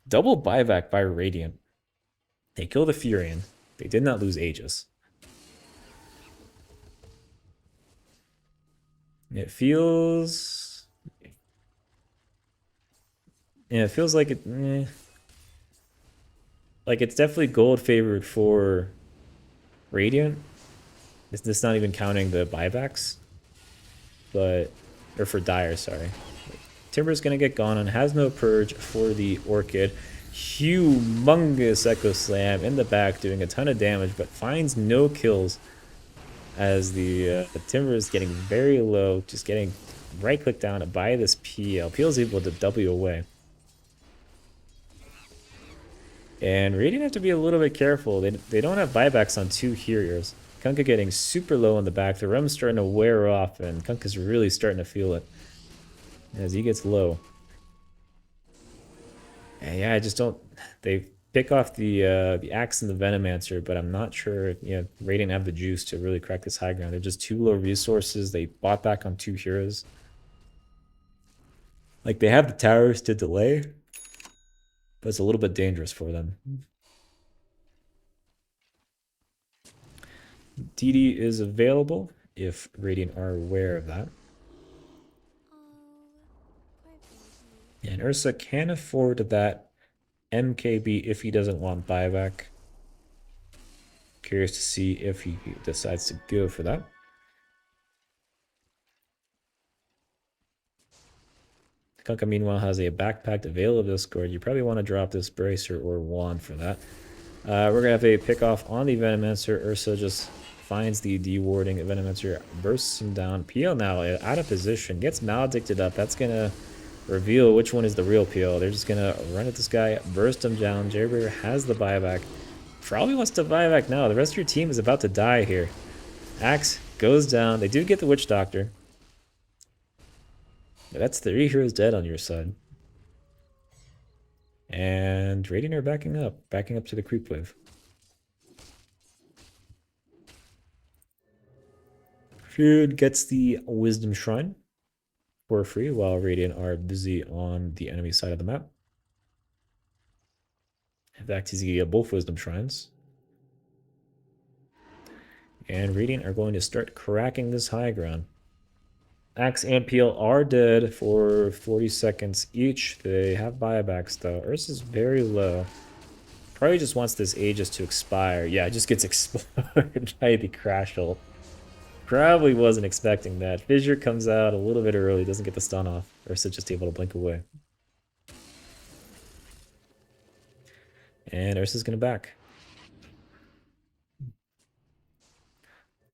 double buyback by Radiant. They kill the Furion. They did not lose Aegis. It feels... Yeah, it feels like it... Like, it's definitely gold favored for Radiant. It's not even counting the buybacks. But... Or for Dire, sorry. Timber's gonna get gone and has no purge for the Orchid. Humongous Echo Slam in the back, doing a ton of damage, but finds no kills as the Timber is getting very low, just getting right-click down to buy this PL. PL is able to W away. And Radiant have to be a little bit careful. They don't have buybacks on 2 heroes. Kunkka getting super low in the back. The Rem's starting to wear off, and Kunkka's really starting to feel it as he gets low. And yeah, I just don't... They pick off the Axe and the Venomancer, but I'm not sure if Radiant have the juice to really crack this high ground. They're just too low resources. They bought back on 2 heroes. Like, they have the towers to delay, but it's a little bit dangerous for them. DD is available if Radiant are aware of that. And Ursa can afford that MKB if he doesn't want buyback. Curious to see if he decides to go for that. Kunkka, meanwhile, has a backpacked Veil of Discord. You probably want to drop this Bracer or Wand for that. We're going to have a pick off on the Venomancer. Ursa just finds the dewarding. Venomancer bursts him down. PL now out of position. Gets maledicted up. That's going to reveal which one is the real PL. They're just going to run at this guy, burst him down. Jaybreaker has the buyback. Probably wants to buy back now. The rest of your team is about to die here. Axe goes down. They do get the Witch Doctor. But that's 3 heroes dead on your side. And Radiant are backing up to the creep wave. Feud gets the Wisdom Shrine for free while Radiant are busy on the enemy side of the map. In fact, he's going to get both Wisdom Shrines. And Radiant are going to start cracking this high ground. Axe and PL are dead for 40 seconds each. They have buybacks though. Ursa's very low. Probably just wants this Aegis to expire. Yeah, it just gets exploded by the Crashel. Probably wasn't expecting that. Fissure comes out a little bit early, doesn't get the stun off. Ursa just able to blink away. And Ursa's gonna back.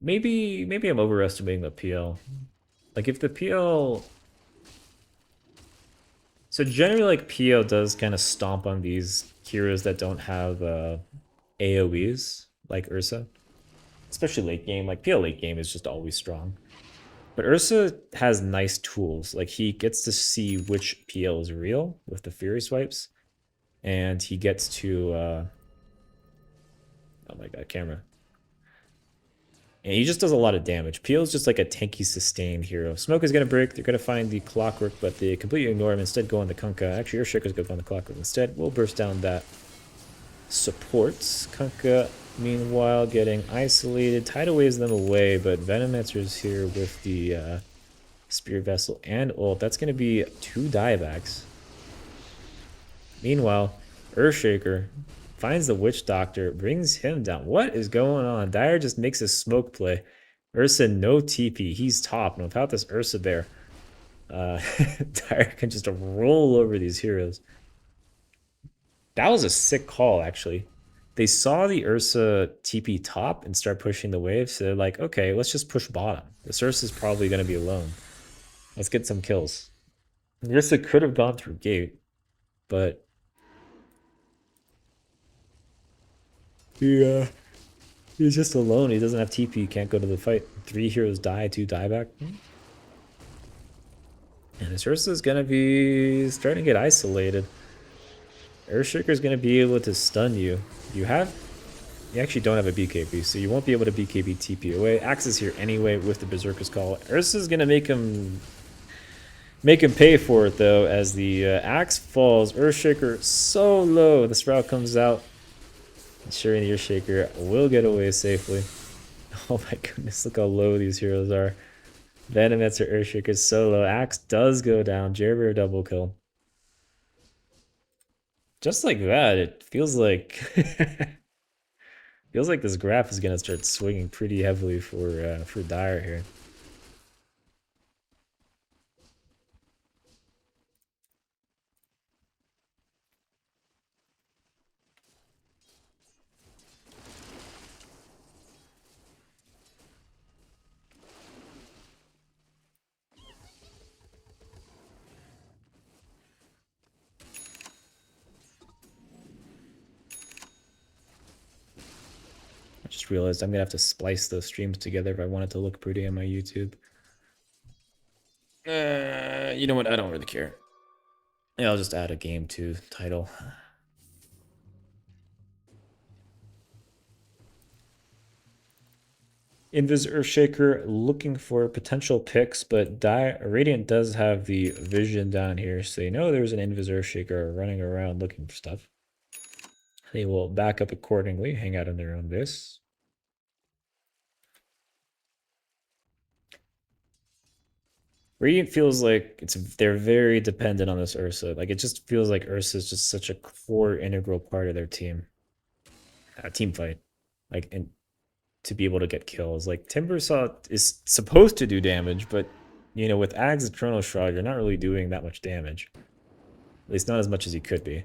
Maybe I'm overestimating the PL. Like, if the PL... So generally, like, PL does kind of stomp on these heroes that don't have AoEs, like Ursa. Especially late game. Like, PL late game is just always strong. But Ursa has nice tools. Like, he gets to see which PL is real with the Fury Swipes. And he gets to... oh my god, camera. And he just does a lot of damage. PL is just like a tanky sustained hero. Smoke is going to break. They're going to find the Clockwork, but they completely ignore him. Instead, go on the Kunkka. Actually, Earthshaker's going to go on the Clockwork instead. We'll burst down that supports. Kunkka, meanwhile, getting isolated. Tidal waves them away, but Venomancer's here with the Spear Vessel and ult. That's going to be 2 diebacks. Meanwhile, Earthshaker finds the Witch Doctor, brings him down. What is going on? Dire just makes a smoke play. Ursa, no TP. He's top. And without this Ursa Bear, Dire can just roll over these heroes. That was a sick call, actually. They saw the Ursa TP top and start pushing the wave, so they're like, okay, let's just push bottom. This Ursa's probably going to be alone. Let's get some kills. The Ursa could have gone through gate, but he's just alone. He doesn't have TP. He can't go to the fight. 3 heroes die, 2 die back. And this Ursa's going to be starting to get isolated. Earthshaker's going to be able to stun you. You actually don't have a BKB, so you won't be able to BKB TP away. Axe is here anyway with the Berserker's Call. Ursa's going to make him pay for it, though, as the Axe falls. Earthshaker so low. The Sprout comes out. Ensuring the Earthshaker will get away safely. Oh my goodness, look how low these heroes are. Venomancer, Earthshaker so low. Axe does go down. Jerbear double kill. Just like that, it feels like this graph is gonna start swinging pretty heavily for Dire here. I just realized I'm gonna have to splice those streams together if I want it to look pretty on my YouTube. You know what? I don't really care. Yeah, I'll just add a game to title. Invis Earthshaker looking for potential picks, but Radiant does have the vision down here, so they know there's an Invis Earthshaker running around looking for stuff. They will back up accordingly, hang out on their own base. Radiant feels like they're very dependent on this Ursa. Like, it just feels like Ursa is just such a core, integral part of their team. Team fight. Like, and to be able to get kills. Like, Timbersaw is supposed to do damage, but, you know, with Ag's and Chrono Shroud, you're not really doing that much damage. At least not as much as you could be.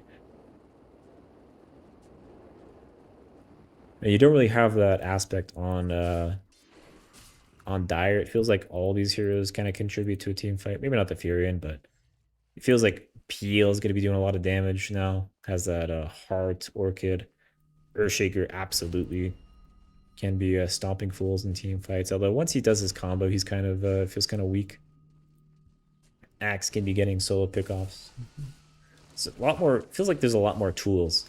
And you don't really have that aspect on Dire. It feels like all these heroes kind of contribute to a team fight. Maybe not the Furion, but it feels like Peel is going to be doing a lot of damage now. Has that Heart, Orchid. Earthshaker absolutely can be stomping fools in team fights. Although once he does his combo, he's kind of feels kind of weak. Axe can be getting solo pickoffs. So a lot more. Feels like there's a lot more tools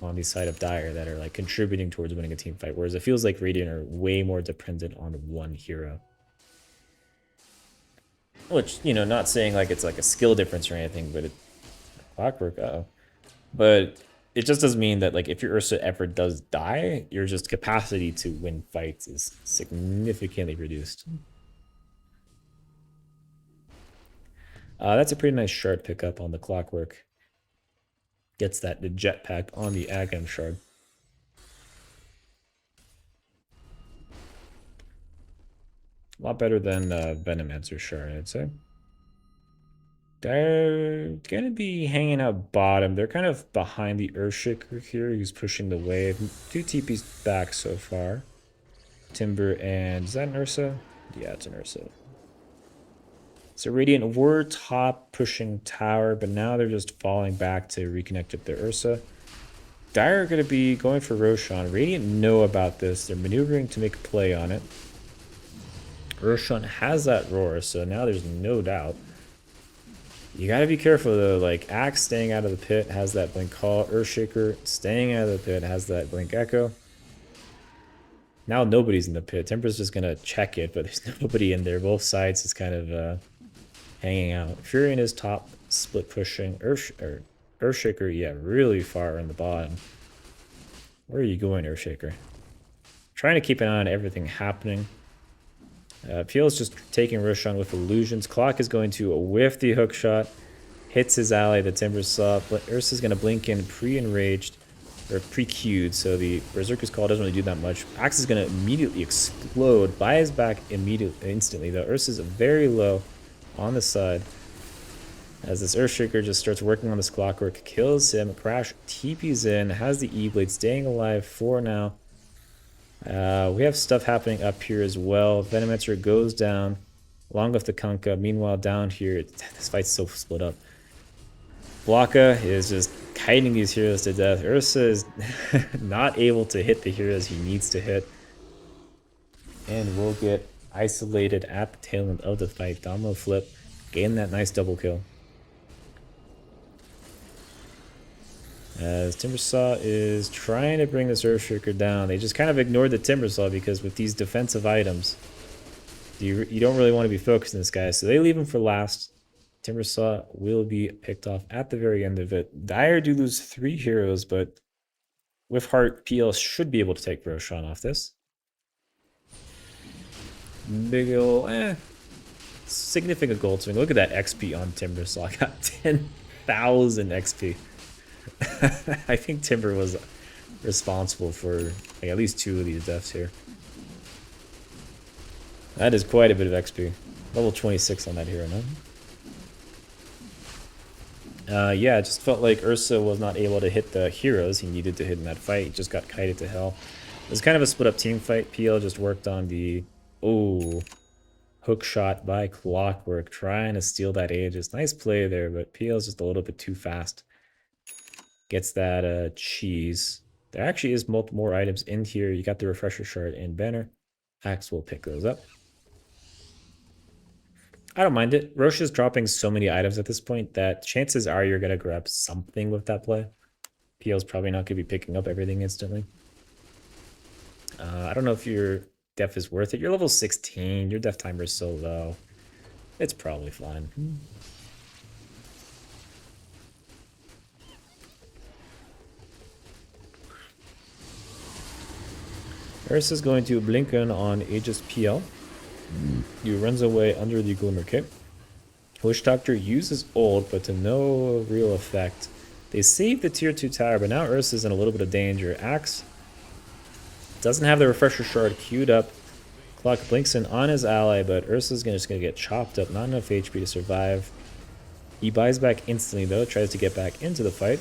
on the side of Dire that are like contributing towards winning a team fight, whereas it feels like Radiant are way more dependent on one hero. Which, you know, not saying like it's like a skill difference or anything, but Clockwork, but it just does mean that like if your Ursa ever does die, your just capacity to win fights is significantly reduced. That's a pretty nice shard pickup on the Clockwork. Gets the jetpack on the Agam shard. A lot better than Venomancer shard, I'd say. They're gonna be hanging out bottom. They're kind of behind the Earthshaker here, who's pushing the wave. 2 TPs back so far. Timber and is that an Ursa? Yeah, it's an Ursa. So Radiant were top pushing tower, but now they're just falling back to reconnect with their Ursa. Dire are going to be going for Roshan. Radiant know about this. They're maneuvering to make a play on it. Roshan has that roar, so now there's no doubt. You got to be careful though. Like Axe staying out of the pit has that blink call. Earthshaker staying out of the pit has that blink echo. Now nobody's in the pit. Timber's just going to check it, but there's nobody in there. Both sides is kind of hanging out. Furion is top, split pushing. Earthshaker, yeah, really far on the bottom. Where are you going, Earthshaker? Trying to keep an eye on everything happening. PL is just taking Roshan with illusions. Clock is going to whiff the hook shot. Hits his ally, the Timber Saw. But Ursa's going to blink in pre-enraged. Or pre-queued, so the Berserker's Call doesn't really do that much. Axe is going to immediately explode. Buy his back instantly, though. Ursa's very low on the side. As this Earthshaker just starts working on this Clockwork, kills him. Crash TP's in, has the E-Blade staying alive for now. We have stuff happening up here as well. Venomancer goes down, along with the Kunkka. Meanwhile, down here, this fight's so split up. Blocka is just kiting these heroes to death. Ursa is not able to hit the heroes he needs to hit. And we'll get isolated at the tail end of the fight. Domino flip, gain that nice double kill. As Timbersaw is trying to bring this Earthshaker down. They just kind of ignored the Timbersaw because with these defensive items, you don't really want to be focused on this guy. So they leave him for last. Timbersaw will be picked off at the very end of it. Dire do lose 3 heroes, but with Heart, PL should be able to take Roshan off this. Big ol' significant gold swing. Look at that XP on Timbersaw. Got 10,000 XP. I think Timber was responsible for like, at least 2 of these deaths here. That is quite a bit of XP. Level 26 on that hero now. Yeah, it just felt like Ursa was not able to hit the heroes he needed to hit in that fight. He just got kited to hell. It was kind of a split up team fight. PL just worked on the hook shot by Clockwork, trying to steal that Aegis. Nice play there, but PL's just a little bit too fast. Gets that cheese. There actually is multiple more items in here. You got the refresher shard and banner. Axe will pick those up. I don't mind it. Roche is dropping so many items at this point that chances are you're going to grab something with that play. PL's probably not going to be picking up everything instantly. I don't know if your def is worth it. You're level 16. Your def timer is so low. It's probably fine. Ursa's going to blink in on Aegis PL. He runs away under the Glimmer Cape. Witch Doctor uses ult, but to no real effect. They save the tier 2 tower, but now Ursa's in a little bit of danger. Axe doesn't have the refresher shard queued up. Clock blinks in on his ally, but Ursa's just going to get chopped up. Not enough HP to survive. He buys back instantly, though. Tries to get back into the fight.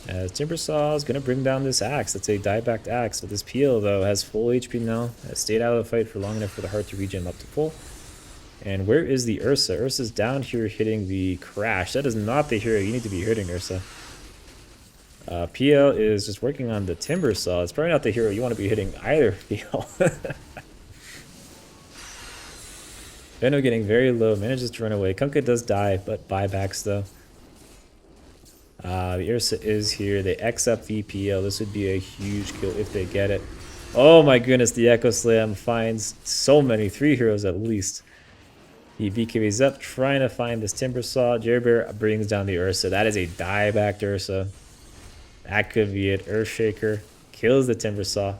As Timbersaw is going to bring down this axe. That's a diebacked axe. But this PL, though, has full HP now. Has stayed out of the fight for long enough for the heart to regen up to full. And where is the Ursa? Ursa's down here hitting the Crash. That is not the hero you need to be hitting, Ursa. PL is just working on the Timbersaw. It's probably not the hero you want to be hitting either, PL. Benno getting very low. Manages to run away. Kunkka does die, but buybacks, though. The Ursa is here. They X up VPL. This would be a huge kill if they get it. Oh my goodness, the Echo Slam finds so many. 3 heroes at least. He BKBs up, trying to find this Timbersaw. Jerbear brings down the Ursa. That is a diebacked Ursa. That could be it. Earthshaker kills the Timbersaw.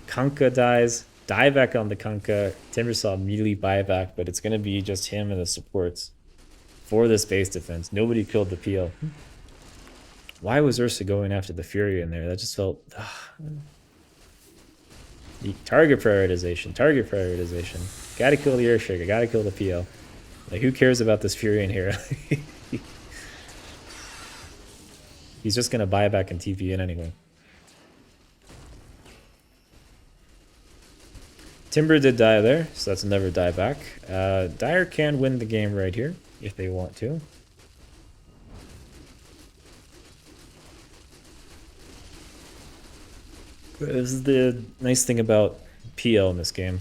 Kunkka dies. Dieback on the Kunkka. Timbersaw immediately buyback, but it's going to be just him and the supports for this base defense. Nobody killed the PL. Why was Ursa going after the Fury in there? That just felt... Target prioritization. Target prioritization. Gotta kill the Earthshaker. Gotta kill the PL. Like, who cares about this Fury in here? He's just gonna buy back and TP in anyway. Timber did die there, so that's another die back. Dire can win the game right here, if they want to. This is the nice thing about PL in this game,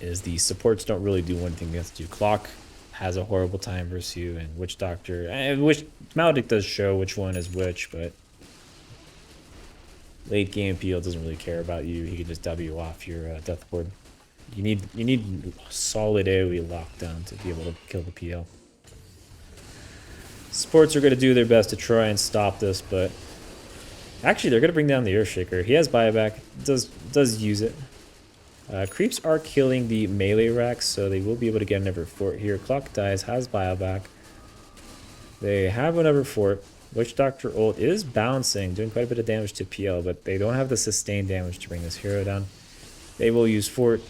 is the supports don't really do anything against you. Clock has a horrible time versus you, and Witch Doctor, which Maldic does show which one is which, but late game PL doesn't really care about you. He can just W off your death board. You need solid AoE lockdown to be able to kill the PL. Supports are going to do their best to try and stop this, but Actually, they're gonna bring down the Earthshaker. He has buyback. Does use it. Creeps are killing the melee racks, so they will be able to get another fort here. Clock dies, has buyback. They have another fort. Witch Doctor ult is bouncing, doing quite a bit of damage to PL, but they don't have the sustained damage to bring this hero down. They will use fort,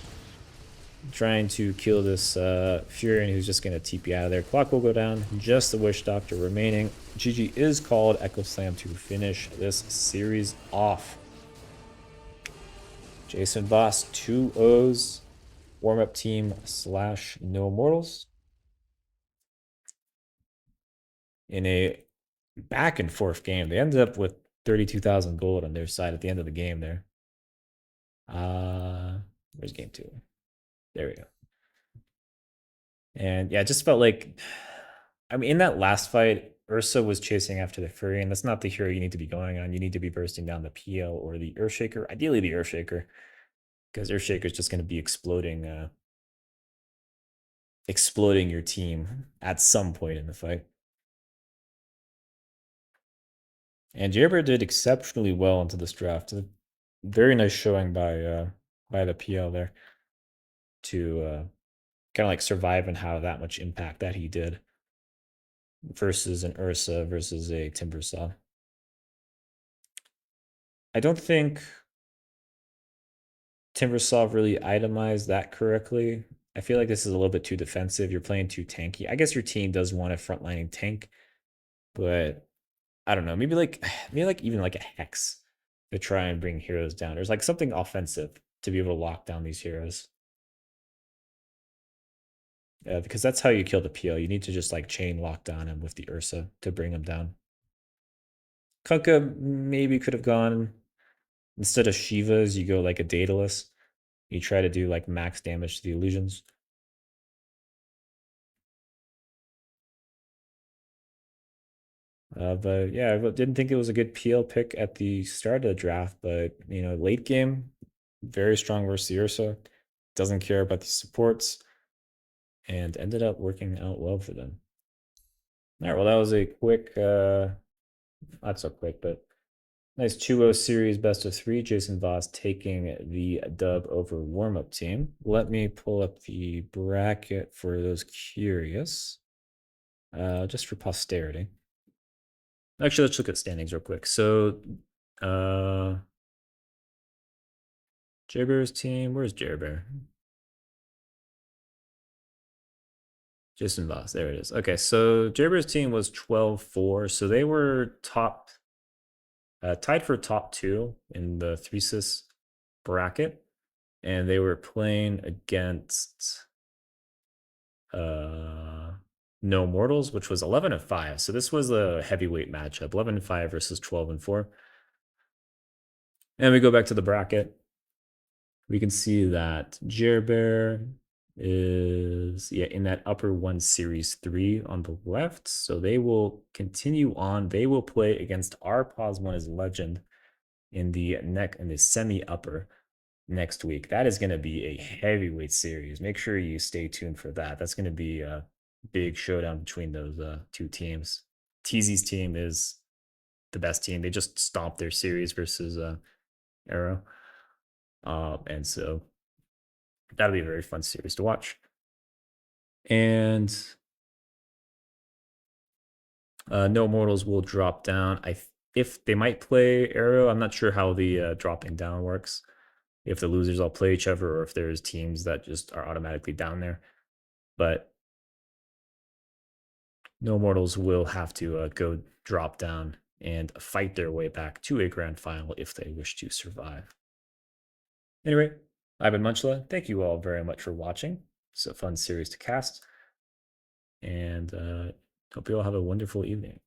trying to kill this Furion, who's just going to TP out of there. Clock will go down, just the Witch Doctor remaining. GG is called. Echo Slam to finish this series off. Jason Voss, 2 O's, warm-up team / no Immortals. In a back and forth game, they ended up with 32,000 gold on their side at the end of the game there. Where's game 2? There we go. And yeah, it just felt like, I mean, in that last fight, Ursa was chasing after the Fury, and that's not the hero you need to be going on. You need to be bursting down the PL or the Earthshaker, ideally the Earthshaker, because Earthshaker is just going to be exploding your team at some point in the fight. And Jaber did exceptionally well into this draft. A very nice showing by the PL there to kind of like survive and have that much impact that he did versus an Ursa versus a Timbersaw. I don't think Timbersaw really itemized that correctly. I feel like this is a little bit too defensive. You're playing too tanky. I guess your team does want a frontlining tank, but I don't know. Maybe like even like a Hex to try and bring heroes down. There's like something offensive to be able to lock down these heroes. Because that's how you kill the PL. You need to just like chain lock down him with the Ursa to bring him down. Kunkka maybe could have gone instead of Shivas, you go like a Daedalus. You try to do like max damage to the illusions. But yeah, I didn't think it was a good PL pick at the start of the draft, but you know, late game, very strong versus the Ursa. Doesn't care about the supports, and ended up working out well for them. All right, well, that was a quick, not so quick, but nice 2-0 series best of 3. Jason Voss taking the dub over warm-up team. Let me pull up the bracket for those curious, just for posterity. Actually, let's look at standings real quick. So, Jerbear's team, where's Jerbear? Jason Voss, there it is. Okay, so Jerbear's team was 12-4, so they were top, tied for top 2 in the Thresis bracket, and they were playing against No Mortals, which was 11-5. So this was a heavyweight matchup, 11-5 versus 12-4. And we go back to the bracket. We can see that Jerbear is in that upper one series 3 on the left. So they will continue on. They will play against our pause one is legend in the semi upper next week. That is going to be a heavyweight series. Make sure you stay tuned for that. That's going to be a big showdown between those two teams. TZ's team is the best team. They just stomped their series versus Arrow. And so that'll be a very fun series to watch. And No Mortals will drop down. If they might play Arrow, I'm not sure how the dropping down works. If the losers all play each other, or if there's teams that just are automatically down there. But No Mortals will have to go drop down and fight their way back to a grand final if they wish to survive. Anyway, I've been Munchla. Thank you all very much for watching. It's a fun series to cast. And hope you all have a wonderful evening.